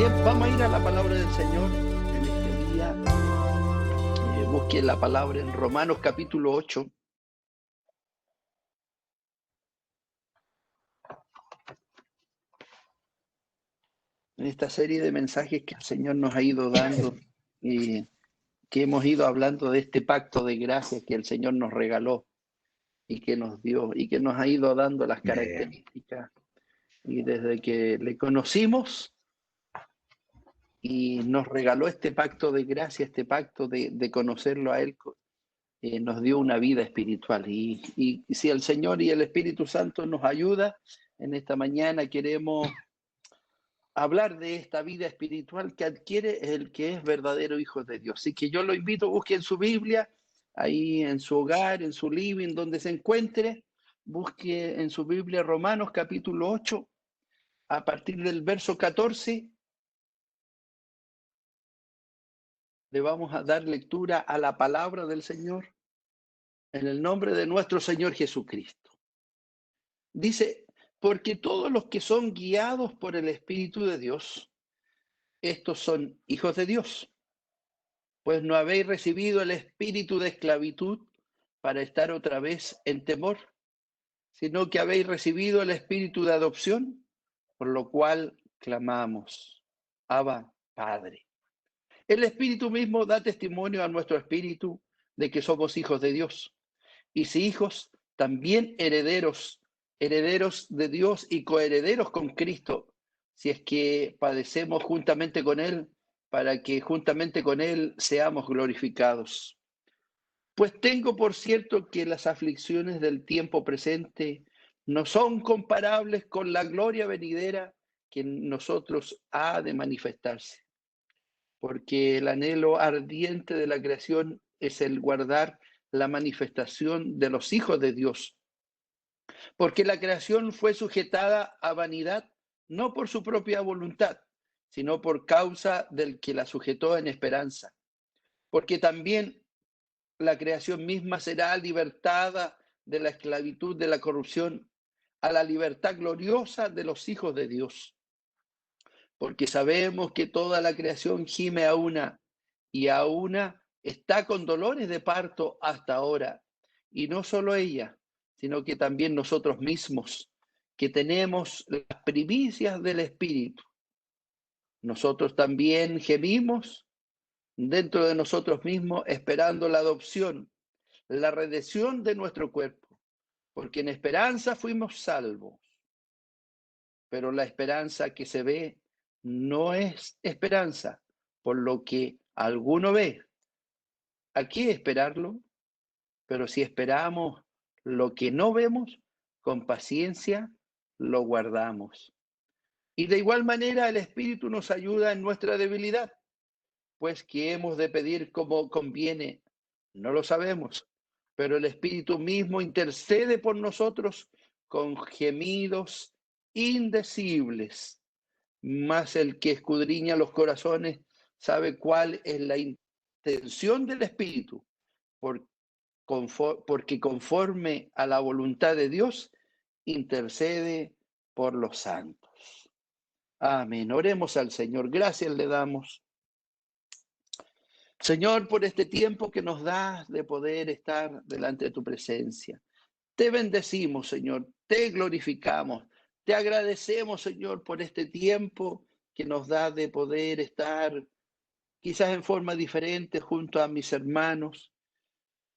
Bien, vamos a ir a la palabra del Señor en este día. Busquen la palabra en Romanos capítulo 8. En esta serie de mensajes que el Señor nos ha ido dando y que hemos ido hablando de este pacto de gracia que el Señor nos regaló y que nos dio y que nos ha ido dando las características. Y desde que le conocimos y nos regaló este pacto de gracia, este pacto de conocerlo a Él, nos dio una vida espiritual. Y si el Señor y el Espíritu Santo nos ayuda, en esta mañana queremos hablar de esta vida espiritual que adquiere el que es verdadero hijo de Dios. Así que yo lo invito, busque en su Biblia, ahí en su hogar, en su living, donde se encuentre, busque en su Biblia Romanos capítulo 8, a partir del verso 14, le vamos a dar lectura a la palabra del Señor en el nombre de nuestro Señor Jesucristo. Dice, porque todos los que son guiados por el Espíritu de Dios, estos son hijos de Dios. Pues no habéis recibido el espíritu de esclavitud para estar otra vez en temor, sino que habéis recibido el espíritu de adopción, por lo cual clamamos, Abba, Padre. El Espíritu mismo da testimonio a nuestro espíritu de que somos hijos de Dios. Y si hijos, también herederos, herederos de Dios y coherederos con Cristo, si es que padecemos juntamente con Él, para que juntamente con Él seamos glorificados. Pues tengo por cierto que las aflicciones del tiempo presente no son comparables con la gloria venidera que en nosotros ha de manifestarse. Porque el anhelo ardiente de la creación es el guardar la manifestación de los hijos de Dios. Porque la creación fue sujetada a vanidad, no por su propia voluntad, sino por causa del que la sujetó en esperanza. Porque también la creación misma será libertada de la esclavitud de la corrupción a la libertad gloriosa de los hijos de Dios. Porque sabemos que toda la creación gime a una y a una está con dolores de parto hasta ahora. Y no solo ella, sino que también nosotros mismos, que tenemos las primicias del Espíritu. Nosotros también gemimos dentro de nosotros mismos, esperando la adopción, la redención de nuestro cuerpo, porque en esperanza fuimos salvos. Pero la esperanza que se ve no es esperanza, por lo que alguno ve. ¿A qué esperarlo? Pero si esperamos lo que no vemos, con paciencia lo guardamos. Y de igual manera el Espíritu nos ayuda en nuestra debilidad, pues que hemos de pedir como conviene, no lo sabemos, pero el Espíritu mismo intercede por nosotros con gemidos indecibles. Mas el que escudriña los corazones sabe cuál es la intención del Espíritu, porque conforme a la voluntad de Dios, intercede por los santos. Amén. Oremos al Señor. Gracias le damos, Señor, por este tiempo que nos das de poder estar delante de tu presencia. Te bendecimos, Señor, te glorificamos, te agradecemos, Señor, por este tiempo que nos da de poder estar quizás en forma diferente junto a mis hermanos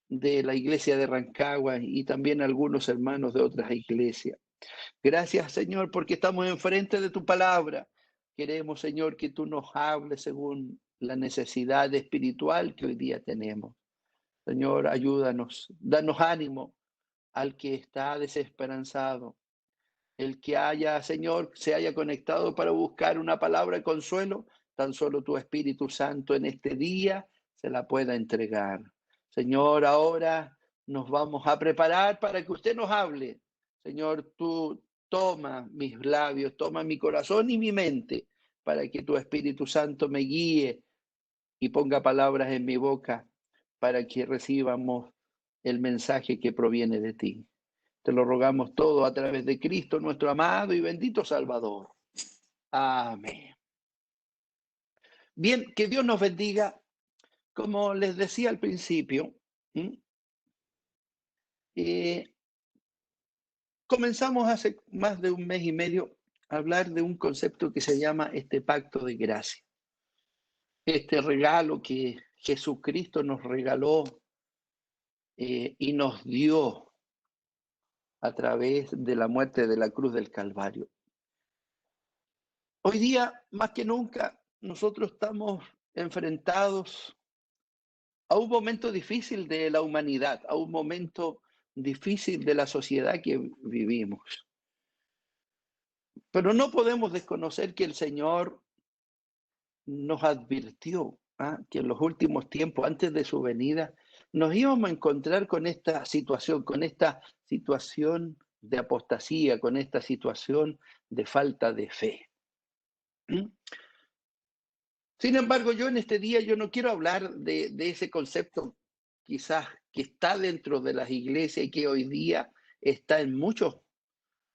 de la iglesia de Rancagua y también algunos hermanos de otras iglesias. Gracias, Señor, porque estamos enfrente de tu palabra. Queremos, Señor, que tú nos hables según la necesidad espiritual que hoy día tenemos. Señor, ayúdanos, danos ánimo al que está desesperanzado. El que haya, Señor, se haya conectado para buscar una palabra de consuelo, tan solo tu Espíritu Santo en este día se la pueda entregar. Señor, ahora nos vamos a preparar para que usted nos hable. Señor, tú toma mis labios, toma mi corazón y mi mente para que tu Espíritu Santo me guíe y ponga palabras en mi boca para que recibamos el mensaje que proviene de ti. Te lo rogamos todo a través de Cristo, nuestro amado y bendito Salvador. Amén. Bien, que Dios nos bendiga. Como les decía al principio, eh, comenzamos hace más de un mes y medio a hablar de un concepto que se llama este pacto de gracia. Este regalo que Jesucristo nos regaló y nos dio a través de la muerte de la cruz del Calvario. Hoy día, más que nunca, nosotros estamos enfrentados a un momento difícil de la humanidad, a un momento difícil de la sociedad que vivimos. Pero no podemos desconocer que el Señor nos advirtió que en los últimos tiempos, antes de su venida, nos íbamos a encontrar con esta situación de apostasía, con esta situación de falta de fe. Sin embargo, yo en este día yo no quiero hablar de ese concepto quizás que está dentro de las iglesias y que hoy día está en muchos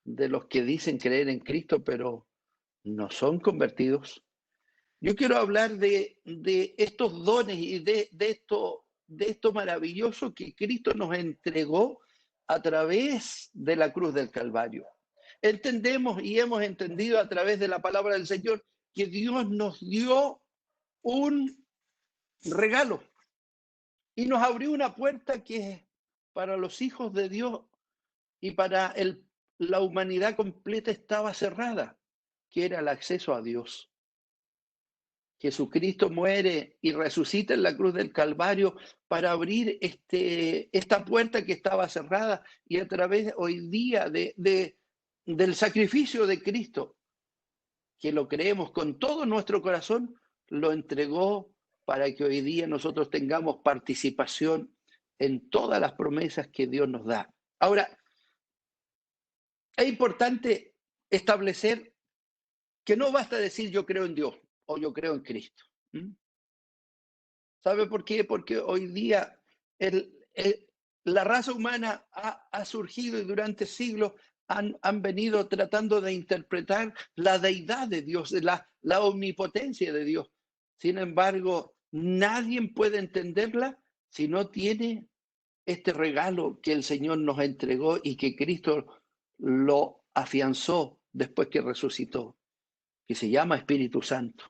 de los que dicen creer en Cristo, pero no son convertidos. Yo quiero hablar de estos dones y de esto maravilloso que Cristo nos entregó a través de la cruz del Calvario. Entendemos y hemos entendido a través de la palabra del Señor que Dios nos dio un regalo y nos abrió una puerta que para los hijos de Dios y para la humanidad completa estaba cerrada, que era el acceso a Dios. Jesucristo muere y resucita en la cruz del Calvario para abrir esta puerta que estaba cerrada, y a través hoy día del sacrificio de Cristo, que lo creemos con todo nuestro corazón, lo entregó para que hoy día nosotros tengamos participación en todas las promesas que Dios nos da. Ahora, es importante establecer que no basta decir yo creo en Dios o yo creo en Cristo. ¿Sabe por qué? Porque hoy día la raza humana ha surgido y durante siglos han venido tratando de interpretar la deidad de Dios, la omnipotencia de Dios. Sin embargo, nadie puede entenderla si no tiene este regalo que el Señor nos entregó y que Cristo lo afianzó después que resucitó, que se llama Espíritu Santo.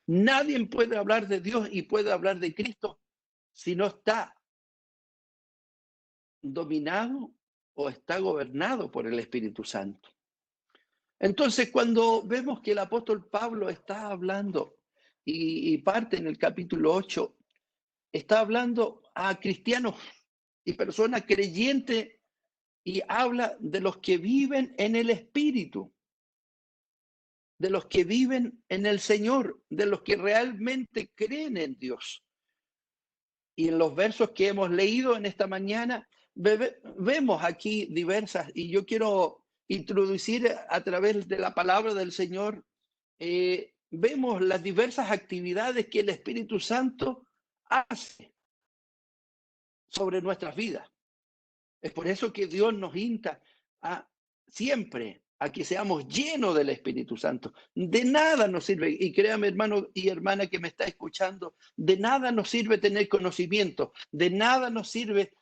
Nadie puede hablar de Dios y puede hablar de Cristo si no está dominado o está gobernado por el Espíritu Santo. Entonces, cuando vemos que el apóstol Pablo está hablando y parte en el capítulo 8, está hablando a cristianos y personas creyentes y habla de los que viven en el Espíritu, de los que viven en el Señor, de los que realmente creen en Dios. Y en los versos que hemos leído en esta mañana, vemos aquí diversas, y yo quiero introducir a través de la palabra del Señor, vemos las diversas actividades que el Espíritu Santo hace sobre nuestras vidas. Es por eso que Dios nos insta siempre a que seamos llenos del Espíritu Santo. De nada nos sirve, y créame, hermano y hermana que me está escuchando, de nada nos sirve tener conocimiento, de nada nos sirve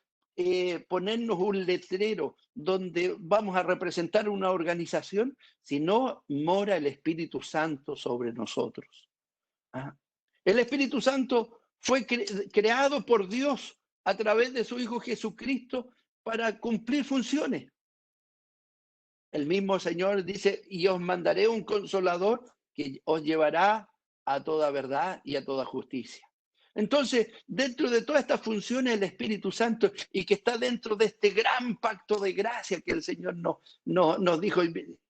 ponernos un letrero donde vamos a representar una organización si no mora el Espíritu Santo sobre nosotros. El Espíritu Santo fue creado por Dios a través de su Hijo Jesucristo para cumplir funciones. El mismo Señor dice, y os mandaré un consolador que os llevará a toda verdad y a toda justicia. Entonces, dentro de todas estas funciones del Espíritu Santo, y que está dentro de este gran pacto de gracia que el Señor nos dijo,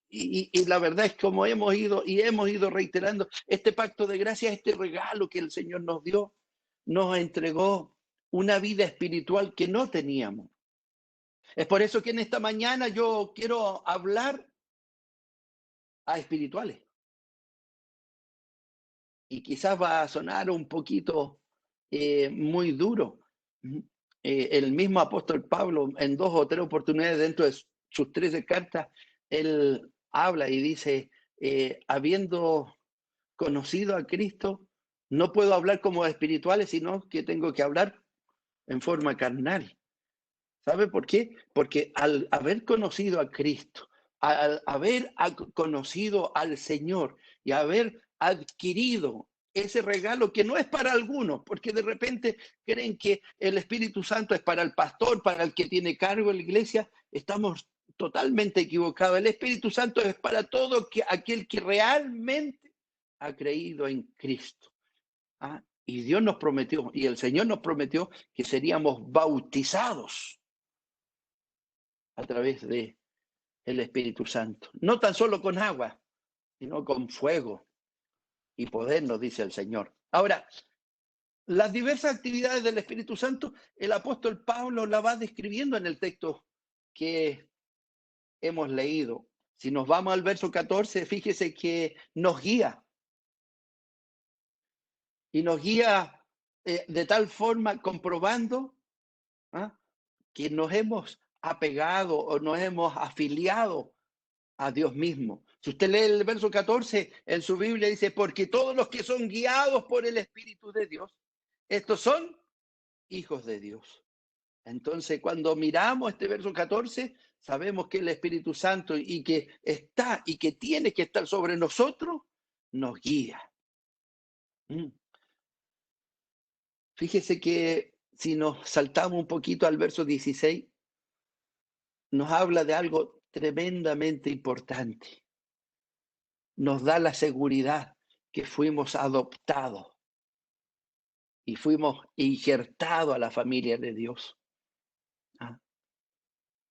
y la verdad es como hemos ido reiterando, este pacto de gracia, este regalo que el Señor nos dio, nos entregó una vida espiritual que no teníamos. Es por eso que en esta mañana yo quiero hablar a espirituales. Y quizás va a sonar un poquito muy duro. El mismo apóstol Pablo, en 2 o 3 oportunidades dentro de sus 13 cartas, él habla y dice, habiendo conocido a Cristo, No puedo hablar como espirituales, sino que tengo que hablar en forma carnal. ¿Sabe por qué? Porque al haber conocido a Cristo, al haber conocido al Señor y haber adquirido ese regalo que no es para algunos, porque de repente creen que el Espíritu Santo es para el pastor, para el que tiene cargo en la iglesia, estamos totalmente equivocados. El Espíritu Santo es para todo aquel que realmente ha creído en Cristo. ¿Ah? Y Dios nos prometió, y el Señor nos prometió que seríamos bautizados a través de el Espíritu Santo. No tan solo con agua, sino con fuego y poder, nos dice el Señor. Ahora, las diversas actividades del Espíritu Santo, el apóstol Pablo la va describiendo en el texto que hemos leído. Si nos vamos al verso 14, fíjese que nos guía. Y nos guía de tal forma comprobando, ¿ah?, que nos hemos apegado o nos hemos afiliado a Dios mismo. Si usted lee el verso 14 en su Biblia, dice, porque todos los que son guiados por el Espíritu de Dios, estos son hijos de Dios. Entonces, cuando miramos este verso 14, sabemos que el Espíritu Santo y que está y que tiene que estar sobre nosotros, nos guía. Fíjese que si nos saltamos un poquito al verso 16, nos habla de algo tremendamente importante. Nos da la seguridad que fuimos adoptados y fuimos injertados a la familia de Dios. ¿Ah?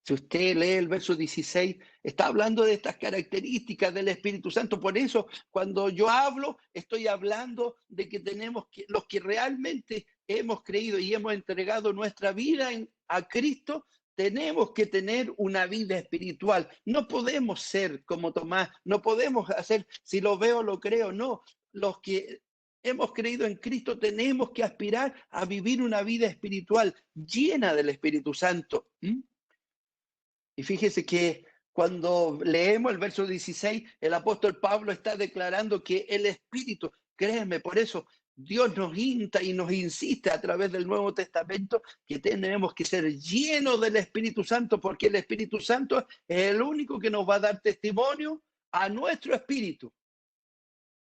Si usted lee el verso 16, está hablando de estas características del Espíritu Santo. Por eso, cuando yo hablo, estoy hablando de que tenemos que, los que realmente hemos creído y hemos entregado nuestra vida a Cristo, tenemos que tener una vida espiritual. No podemos ser como Tomás, no podemos hacer, si lo veo, lo creo. No, los que hemos creído en Cristo tenemos que aspirar a vivir una vida espiritual llena del Espíritu Santo. Y fíjese que cuando leemos el verso 16, el apóstol Pablo está declarando que el Espíritu, créeme, por eso Dios nos insta y nos insiste a través del Nuevo Testamento que tenemos que ser llenos del Espíritu Santo, porque el Espíritu Santo es el único que nos va a dar testimonio a nuestro espíritu,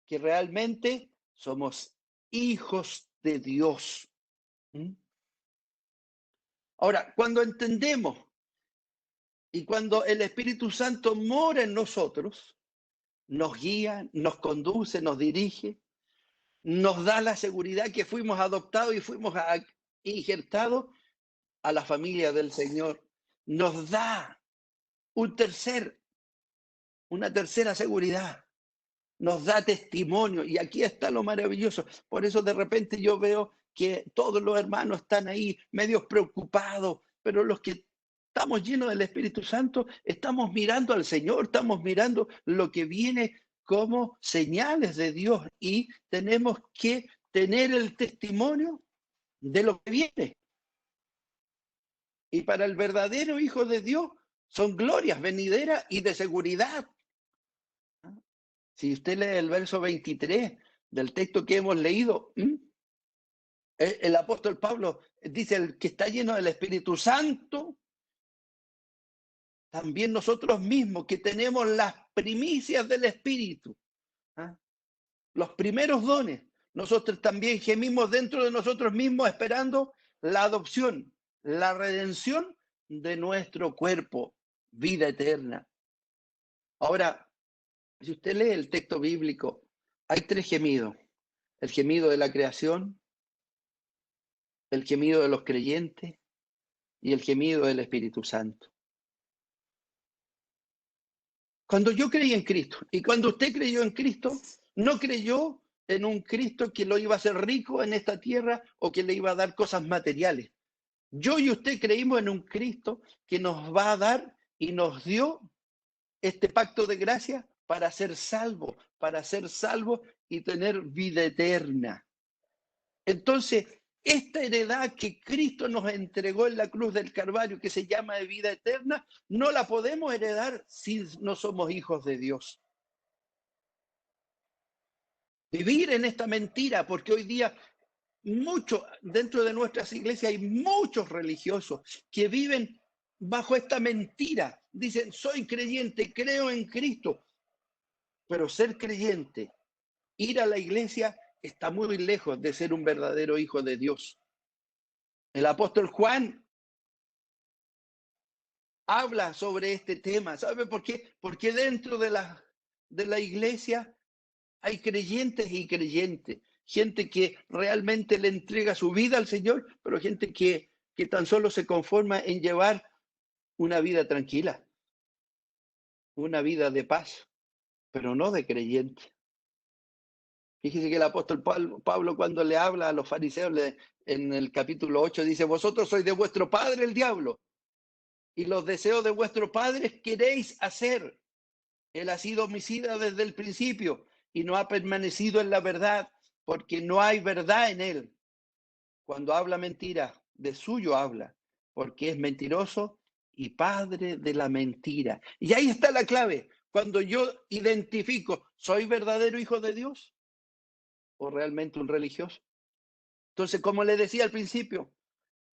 que realmente somos hijos de Dios. Ahora, cuando entendemos y cuando el Espíritu Santo mora en nosotros, nos guía, nos conduce, nos dirige, nos da la seguridad que fuimos adoptados y fuimos injertados a la familia del Señor. Nos da una tercera seguridad. Nos da testimonio. Y aquí está lo maravilloso. Por eso de repente yo veo que todos los hermanos están ahí medios preocupados, pero los que estamos llenos del Espíritu Santo, estamos mirando al Señor, estamos mirando lo que viene como señales de Dios y tenemos que tener el testimonio de lo que viene. Y para el verdadero Hijo de Dios son glorias venideras y de seguridad. Si usted lee el verso 23 del texto que hemos leído, el apóstol Pablo dice, el que está lleno del Espíritu Santo, también nosotros mismos que tenemos las primicias del Espíritu, ¿ah?, los primeros dones, nosotros también gemimos dentro de nosotros mismos esperando la adopción, la redención de nuestro cuerpo, vida eterna. Ahora, si usted lee el texto bíblico, hay tres gemidos. El gemido de la creación, el gemido de los creyentes y el gemido del Espíritu Santo. Cuando yo creí en Cristo y cuando usted creyó en Cristo, no creyó en un Cristo que lo iba a hacer rico en esta tierra o que le iba a dar cosas materiales. Yo y usted creímos en un Cristo que nos va a dar y nos dio este pacto de gracia para ser salvos y tener vida eterna. Entonces, esta heredad que Cristo nos entregó en la cruz del Calvario, que se llama de vida eterna, no la podemos heredar si no somos hijos de Dios. vivir en esta mentira, porque hoy día dentro de nuestras iglesias hay muchos religiosos que viven bajo esta mentira. Dicen, soy creyente, creo en Cristo, pero ser creyente, ir a la iglesia, está muy lejos de ser un verdadero hijo de Dios. El apóstol Juan habla sobre este tema. ¿Sabe por qué? Porque dentro de la iglesia hay creyentes y creyentes. Gente que realmente le entrega su vida al Señor, pero gente que tan solo se conforma en llevar una vida tranquila, una vida de paz, pero no de creyente. Fíjese que el apóstol Pablo cuando le habla a los fariseos en el capítulo 8 dice, vosotros sois de vuestro padre el diablo, y los deseos de vuestro padre queréis hacer. Él ha sido homicida desde el principio y no ha permanecido en la verdad, porque no hay verdad en él. Cuando habla mentira, de suyo habla, porque es mentiroso y padre de la mentira. Y ahí está la clave. Cuando yo identifico, ¿soy verdadero hijo de Dios o realmente un religioso? Entonces, como le decía al principio,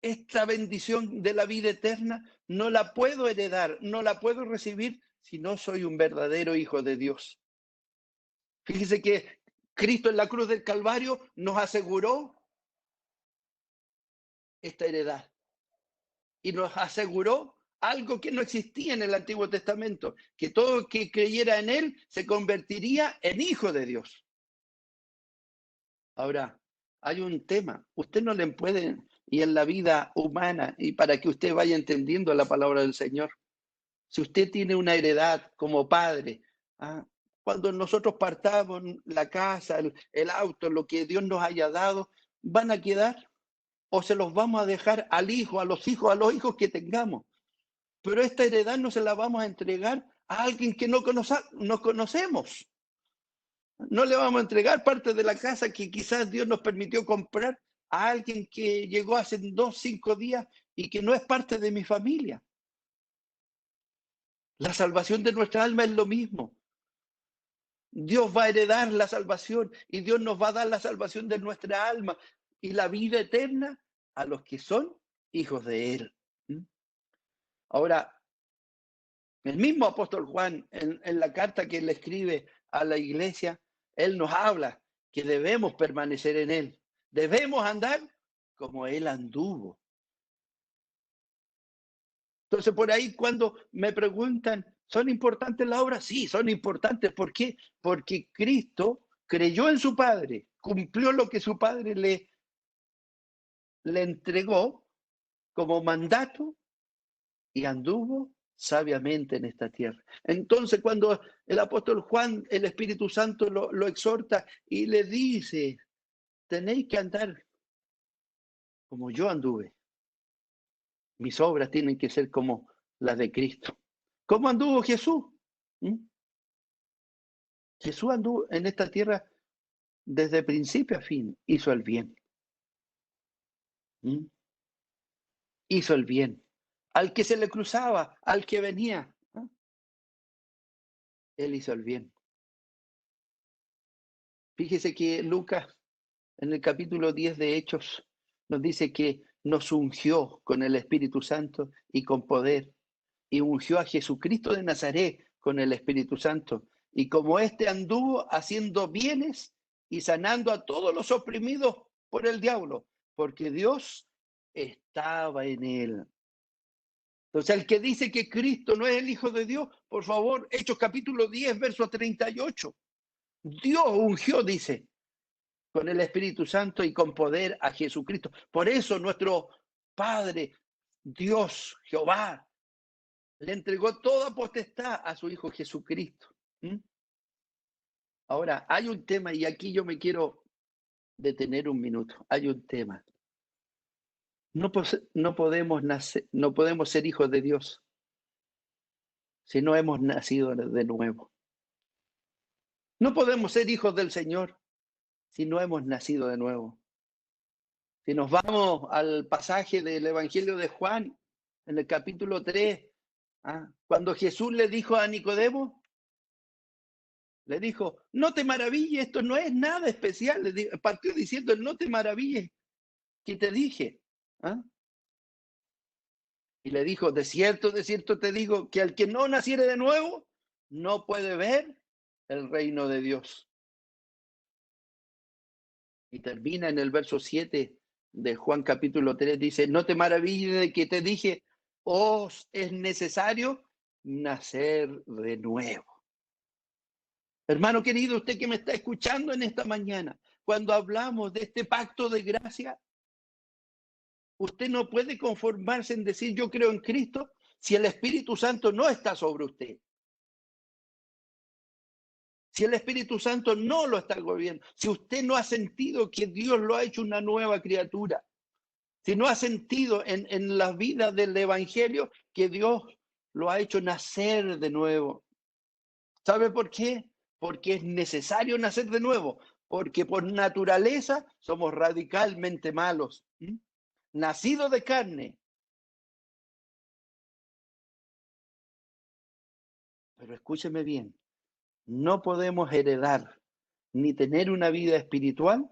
esta bendición de la vida eterna no la puedo heredar, no la puedo recibir si no soy un verdadero hijo de Dios. Fíjese que Cristo en la cruz del Calvario nos aseguró esta heredad y nos aseguró algo que no existía en el Antiguo Testamento, que todo el que creyera en él se convertiría en hijo de Dios. Ahora, hay un tema, usted no le puede, y en la vida humana, y para que usted vaya entendiendo la palabra del Señor, si usted tiene una heredad como padre, cuando nosotros partamos la casa, el auto, lo que Dios nos haya dado, van a quedar o se los vamos a dejar al hijo, a los hijos que tengamos. Pero esta heredad no se la vamos a entregar a alguien que no conocemos. No le vamos a entregar parte de la casa que quizás Dios nos permitió comprar a alguien que llegó hace 2, 5 días y que no es parte de mi familia. La salvación de nuestra alma es lo mismo. Dios va a heredar la salvación y Dios nos va a dar la salvación de nuestra alma y la vida eterna a los que son hijos de Él. Ahora, el mismo apóstol Juan, en la carta que le escribe a la iglesia, él nos habla que debemos permanecer en Él. Debemos andar como Él anduvo. Entonces, por ahí cuando me preguntan, ¿son importantes las obras? Sí, son importantes. ¿Por qué? Porque Cristo creyó en su Padre, cumplió lo que su Padre le entregó como mandato y anduvo sabiamente en esta tierra. Entonces, cuando el apóstol Juan, el Espíritu Santo lo exhorta y le dice, tenéis que andar como yo anduve. Mis obras tienen que ser como las de Cristo. ¿Cómo anduvo Jesús? Jesús anduvo en esta tierra desde principio a fin. Hizo el bien. Hizo el bien. Al que se le cruzaba, al que venía, él hizo el bien. Fíjese que Lucas, en el capítulo 10 de Hechos, nos dice que nos ungió con el Espíritu Santo y con poder, y ungió a Jesucristo de Nazaret con el Espíritu Santo. Y como éste anduvo haciendo bienes y sanando a todos los oprimidos por el diablo, porque Dios estaba en él. Entonces, el que dice que Cristo no es el Hijo de Dios, por favor, Hechos capítulo 10, verso 38. Dios ungió, dice, con el Espíritu Santo y con poder a Jesucristo. Por eso nuestro Padre, Dios, Jehová, le entregó toda potestad a su Hijo Jesucristo. Ahora, hay un tema, y aquí yo me quiero detener un minuto. Hay un tema. No podemos ser hijos de Dios si no hemos nacido de nuevo. No podemos ser hijos del Señor si no hemos nacido de nuevo. Si nos vamos al pasaje del Evangelio de Juan, en el capítulo 3, cuando Jesús le dijo a Nicodemo, Le dijo, no te maravilles, esto no es nada especial. Partió diciendo, no te maravilles, que te dije. ¿Ah? Y le dijo, de cierto te digo, que al que no naciere de nuevo, no puede ver el reino de Dios. Y termina en el verso 7 de Juan capítulo 3, dice, no te maravilles de que te dije, os es necesario nacer de nuevo. Hermano querido, usted que me está escuchando en esta mañana, cuando hablamos de este pacto de gracia, usted no puede conformarse en decir yo creo en Cristo si el Espíritu Santo no está sobre usted. Si el Espíritu Santo no lo está gobernando, si usted no ha sentido que Dios lo ha hecho una nueva criatura, si no ha sentido en la vida del Evangelio que Dios lo ha hecho nacer de nuevo. ¿Sabe por qué? Porque es necesario nacer de nuevo, porque por naturaleza somos radicalmente malos. Nacido de carne. Pero escúcheme bien, no podemos heredar ni tener una vida espiritual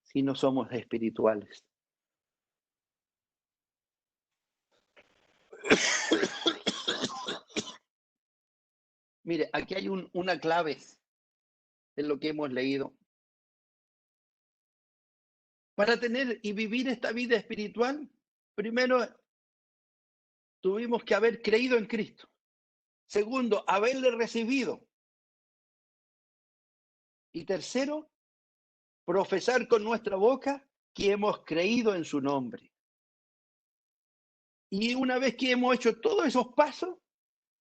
si no somos espirituales. Mire, aquí hay una clave en lo que hemos leído. Para tener y vivir esta vida espiritual, primero tuvimos que haber creído en Cristo. Segundo, haberle recibido. Y tercero, profesar con nuestra boca que hemos creído en su nombre. Y una vez que hemos hecho todos esos pasos,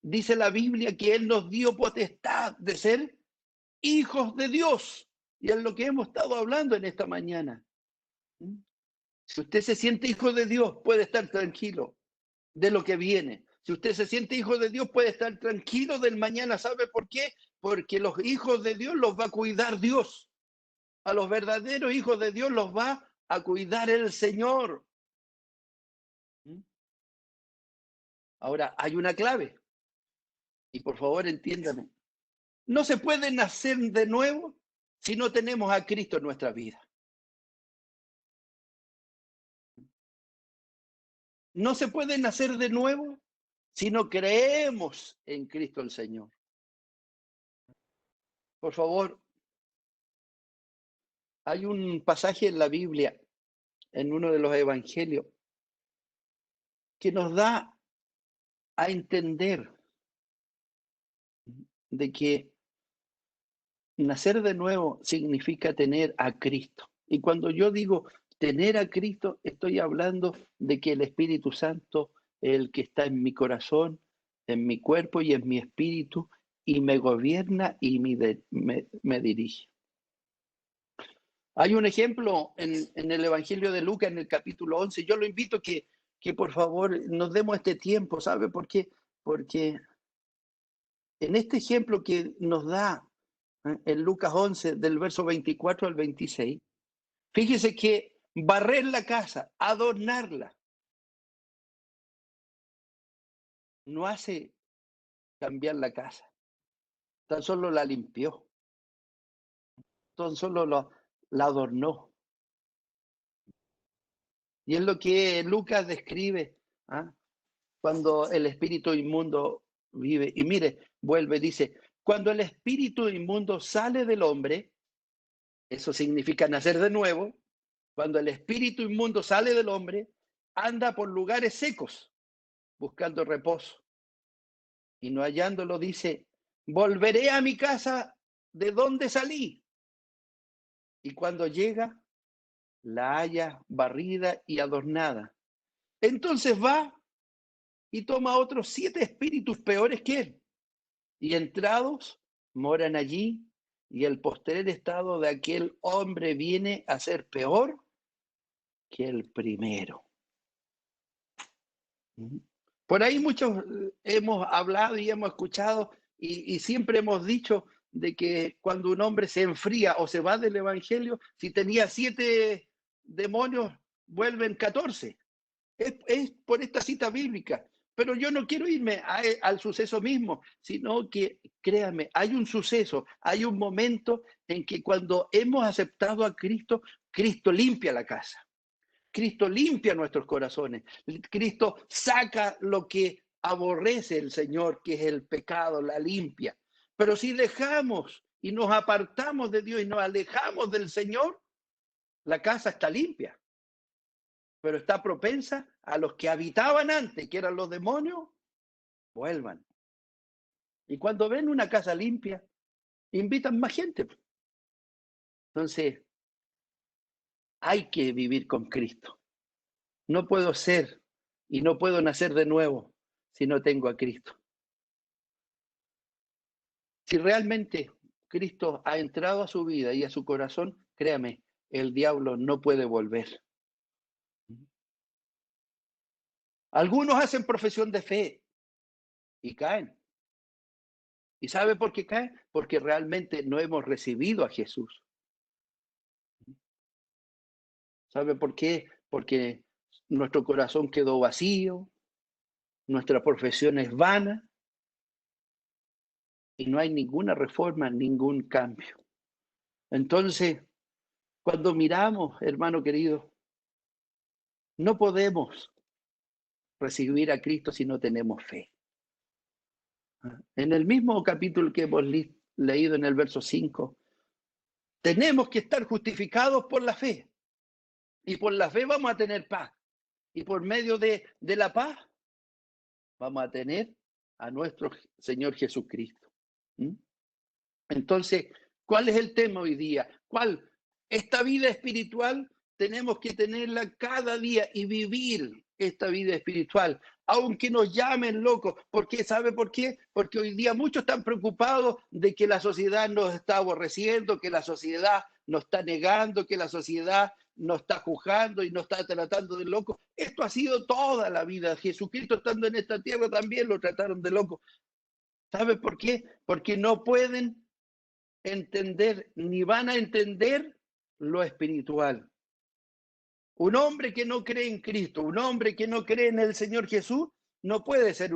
dice la Biblia que Él nos dio potestad de ser hijos de Dios. Y es lo que hemos estado hablando en esta mañana. Si usted se siente hijo de Dios, puede estar tranquilo de lo que viene. Si usted se siente hijo de Dios, puede estar tranquilo del mañana. ¿Sabe por qué? Porque los hijos de Dios los va a cuidar Dios. A los verdaderos hijos de Dios los va a cuidar el Señor. Ahora, hay una clave. Y por favor, entiéndame. No se puede nacer de nuevo si no tenemos a Cristo en nuestra vida. No se puede nacer de nuevo si no creemos en Cristo el Señor. Por favor, hay un pasaje en la Biblia, en uno de los evangelios, que nos da a entender de que nacer de nuevo significa tener a Cristo. Y cuando yo digo tener a Cristo, estoy hablando de que el Espíritu Santo es el que está en mi corazón, en mi cuerpo y en mi espíritu, y me gobierna y me dirige. Hay un ejemplo en el Evangelio de Lucas, en el capítulo 11. Yo lo invito que por favor nos demos este tiempo. ¿Sabe por qué? Porque en este ejemplo que nos da en Lucas 11, del verso 24 al 26, fíjese que barrer la casa, adornarla, no hace cambiar la casa. Tan solo la limpió. Tan solo la adornó. Y es lo que Lucas describe cuando el espíritu inmundo vive. Y mire, vuelve, dice, cuando el espíritu inmundo sale del hombre, eso significa nacer de nuevo. Cuando el espíritu inmundo sale del hombre, anda por lugares secos, buscando reposo. Y no hallándolo, dice, volveré a mi casa de donde salí. Y cuando llega, la halla barrida y adornada. Entonces va y toma otros 7 espíritus peores que él. Y entrados, moran allí, y el postrer estado de aquel hombre viene a ser peor que el primero. Por ahí muchos hemos hablado y hemos escuchado y siempre hemos dicho de que cuando un hombre se enfría o se va del evangelio, si tenía 7 demonios, vuelven 14. Es por esta cita bíblica. pero yo no quiero irme al suceso mismo, sino que, créame, hay un suceso, hay un momento en que cuando hemos aceptado a Cristo, Cristo limpia la casa. Cristo limpia nuestros corazones. Cristo saca lo que aborrece el Señor, que es el pecado, la limpia. Pero si dejamos y nos apartamos de Dios y nos alejamos del Señor, la casa está limpia, pero está propensa a los que habitaban antes, que eran los demonios, vuelvan. Y cuando ven una casa limpia, invitan más gente. Entonces, hay que vivir con Cristo. No puedo ser y no puedo nacer de nuevo si no tengo a Cristo. Si realmente Cristo ha entrado a su vida y a su corazón, créame, el diablo no puede volver. Algunos hacen profesión de fe y caen. ¿Y sabe por qué caen? Porque realmente no hemos recibido a Jesús. ¿Sabe por qué? Porque nuestro corazón quedó vacío, nuestra profesión es vana y no hay ninguna reforma, ningún cambio. Entonces, cuando miramos, hermano querido, no podemos recibir a Cristo si no tenemos fe. En el mismo capítulo que hemos leído en el verso 5, tenemos que estar justificados por la fe. Y por la fe vamos a tener paz. Y por medio de la paz vamos a tener a nuestro Señor Jesucristo. ¿Mm? Entonces, ¿cuál es el tema hoy día? ¿Cuál? Esta vida espiritual tenemos que tenerla cada día y vivir esta vida espiritual, aunque nos llamen locos. ¿Por qué? ¿Sabe por qué? Porque hoy día muchos están preocupados de que la sociedad nos está aborreciendo, que la sociedad nos está negando, que la sociedad nos está juzgando y nos está tratando de locos. Esto ha sido toda la vida. Jesucristo estando en esta tierra también lo trataron de loco. ¿Sabe por qué? Porque no pueden entender ni van a entender lo espiritual. Un hombre que no cree en Cristo, un hombre que no cree en el Señor Jesús, no puede ser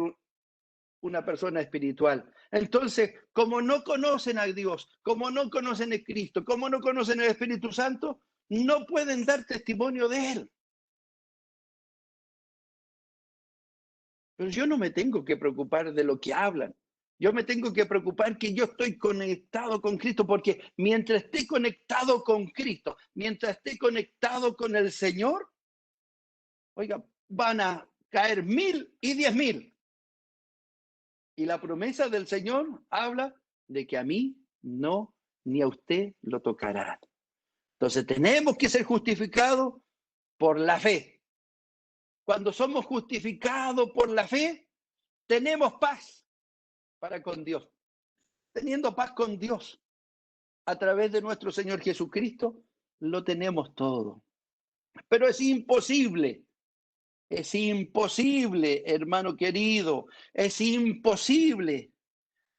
una persona espiritual. Entonces, como no conocen a Dios, como no conocen a Cristo, como no conocen el Espíritu Santo, no pueden dar testimonio de Él. Pero yo no me tengo que preocupar de lo que hablan. Yo me tengo que preocupar que yo estoy conectado con Cristo, porque mientras esté conectado con Cristo, mientras esté conectado con el Señor, oiga, van a caer 1000 y 10.000. Y la promesa del Señor habla de que a mí no, ni a usted lo tocará. Entonces tenemos que ser justificados por la fe. Cuando somos justificados por la fe, tenemos paz para con Dios. Teniendo paz con Dios a través de nuestro Señor Jesucristo, lo tenemos todo. Pero es imposible, hermano querido, es imposible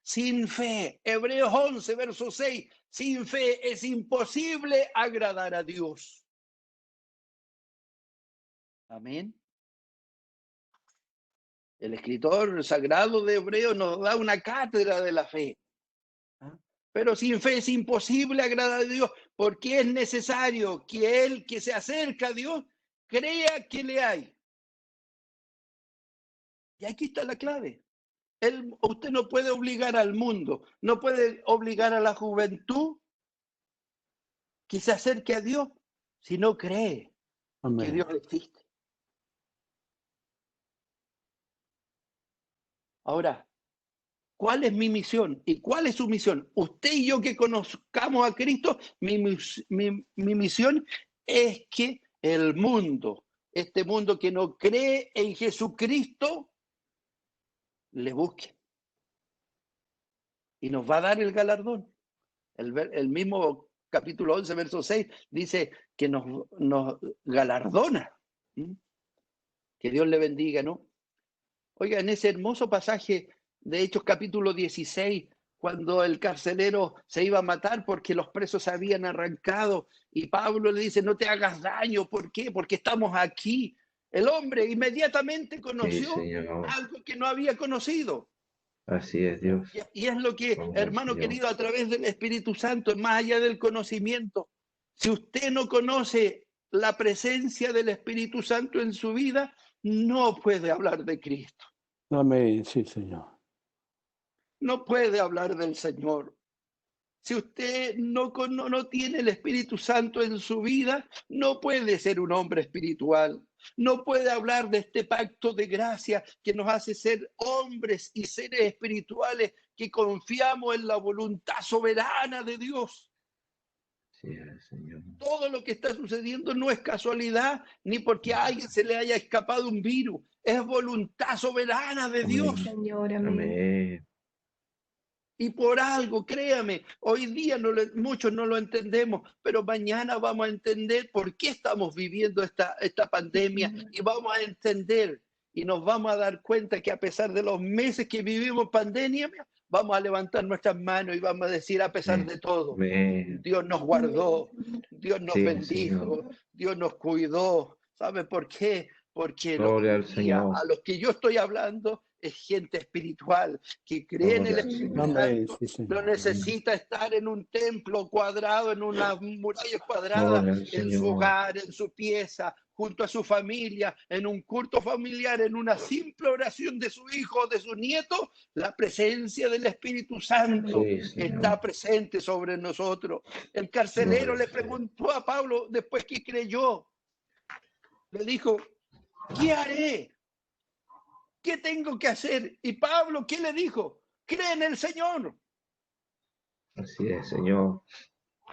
sin fe. Hebreos 11, verso 6, sin fe es imposible agradar a Dios. Amén. El escritor sagrado de Hebreos nos da una cátedra de la fe. Pero sin fe es imposible agradar a Dios, porque es necesario que el que se acerca a Dios crea que le hay. Y aquí está la clave. Usted no puede obligar al mundo, no puede obligar a la juventud que se acerque a Dios si no cree que Dios existe. Ahora, ¿cuál es mi misión? ¿Y cuál es su misión? Usted y yo que conozcamos a Cristo, mi misión es que el mundo, este mundo que no cree en Jesucristo, le busque. Y nos va a dar el galardón. El mismo capítulo 11, verso 6, dice que nos galardona. Que Dios le bendiga, ¿no? Oiga, en ese hermoso pasaje de Hechos capítulo 16, cuando el carcelero se iba a matar porque los presos se habían arrancado y Pablo le dice, no te hagas daño, ¿por qué? Porque estamos aquí El hombre inmediatamente Sí, conoció Señor. algo que no había conocido. Así es, Dios. Y es lo que, Vamos al hermano Señor. querido, a través del Espíritu Santo, más allá del conocimiento, si usted no conoce la presencia del Espíritu Santo en su vida, no puede hablar de Cristo, Amén, sí, Señor. no puede hablar del Señor. Si usted no tiene el Espíritu Santo en su vida, no puede ser un hombre espiritual. No puede hablar de este pacto de gracia que nos hace ser hombres y seres espirituales que confiamos en la voluntad soberana de Dios. Así es, Señor. Todo lo que está sucediendo no es casualidad, ni porque a alguien se le haya escapado un virus. Es voluntad soberana de Dios. Amén. Señor, amén. Amén. Y por algo, créame, hoy día muchos no lo entendemos, pero mañana vamos a entender por qué estamos viviendo esta pandemia y vamos a entender y nos vamos a dar cuenta que a pesar de los meses que vivimos pandemia, vamos a levantar nuestras manos y vamos a decir a pesar de todo, Amén. Dios nos guardó, Dios nos Sí, bendijo, Señor. Dios nos cuidó. ¿Sabe por qué? Porque Gloria al hoy día, Señor. a los que yo estoy hablando es gente espiritual que cree en el Gloria al Espíritu Señor. Amén, Santo. sí, No Señor. necesita estar en un templo cuadrado, en una muralla cuadrada, Gloria al en su Señor. hogar, en su pieza, junto a su familia, en un culto familiar, en una simple oración de su hijo o de su nieto. La presencia del Espíritu Santo Sí, Señor. está presente sobre nosotros. El carcelero Gloria le al Señor. preguntó a Pablo después que creyó. Le dijo, ¿qué haré? ¿Qué tengo que hacer? Y Pablo, ¿qué le dijo? Cree en el Señor. Así es, Señor.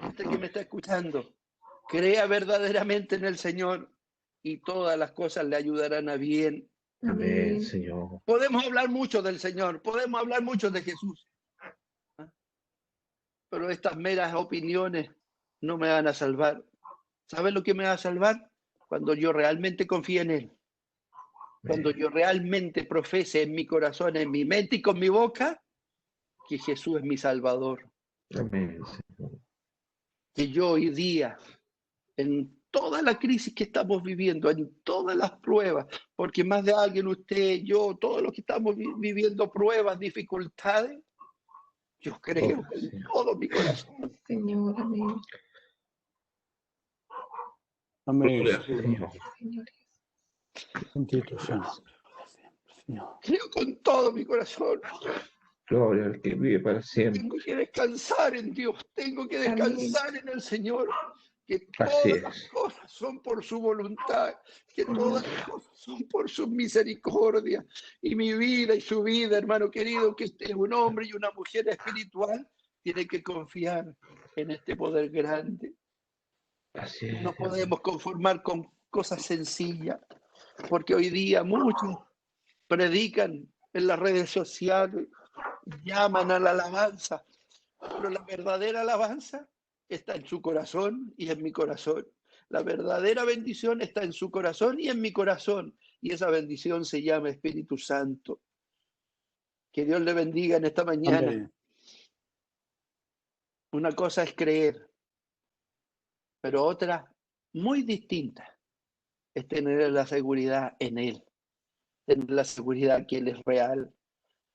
Usted que me está escuchando, crea verdaderamente en el Señor y todas las cosas le ayudarán a bien. Amén, Señor. Podemos hablar mucho del Señor, podemos hablar mucho de Jesús, pero estas meras opiniones no me van a salvar. ¿Sabes lo que me va a salvar? Cuando yo realmente confíe en Él. Cuando yo realmente profese en mi corazón, en mi mente y con mi boca que Jesús es mi Salvador. Amén, Señor. Que yo hoy día, en toda la crisis que estamos viviendo, en todas las pruebas, porque más de alguien, usted, yo, todos los que estamos viviendo pruebas, dificultades, yo creo en todo mi corazón. Señor, amén. Amén, Gloria al Señor. Señor. Señor. Bendito sea el nombre para siempre, Señor. Creo con todo mi corazón. Gloria al que vive para siempre. Tengo que descansar en Dios, tengo que descansar en el Señor. Que Así todas las es. cosas son por su voluntad, que todas las cosas son por su misericordia. Y mi vida y su vida, hermano querido, que usted es un hombre y una mujer espiritual, tiene que confiar en este poder grande. Así es. No podemos conformar con cosas sencillas, porque hoy día muchos predican en las redes sociales, llaman a la alabanza, pero la verdadera alabanza está en su corazón y en mi corazón. La verdadera bendición está en su corazón y en mi corazón, y esa bendición se llama Espíritu Santo. Que Dios le bendiga en esta mañana. Amén. Una cosa es creer, pero otra muy distinta es tener la seguridad en Él, tener la seguridad que Él es real,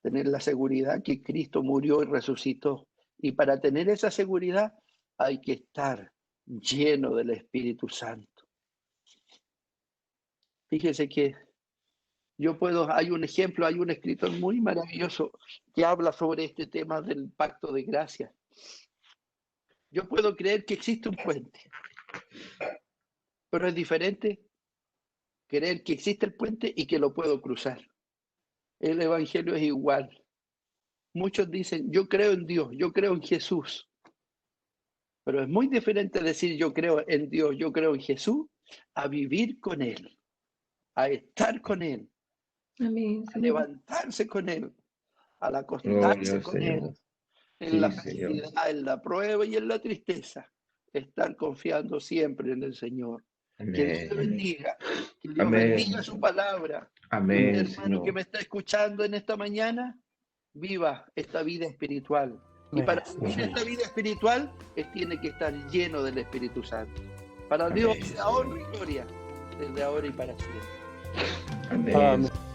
tener la seguridad que Cristo murió y resucitó. Y para tener esa seguridad hay que estar lleno del Espíritu Santo. Fíjese que hay un ejemplo, hay un escritor muy maravilloso que habla sobre este tema del pacto de gracia. Yo puedo creer que existe un puente, pero es diferente creer que existe el puente y que lo puedo cruzar. El evangelio es igual. Muchos dicen, yo creo en Dios, yo creo en Jesús. Pero es muy diferente decir yo creo en Dios, yo creo en Jesús, a vivir con Él, a estar con Él, Amén, a Señor. levantarse con Él, al Gloria acostarse al con Señor. Él, en Sí, la Señor. felicidad, en la prueba y en la tristeza. Estar confiando siempre en el Señor. Que Dios le Amén. bendiga, que Dios Amén. bendiga su palabra. Amén, Usted, hermano que Señor. me está escuchando en esta mañana, viva esta vida espiritual. Y para vivir esta vida espiritual, tiene que estar lleno del Espíritu Santo. Para Dios Amén, sea honra y gloria desde ahora y para siempre. Amén. Amén.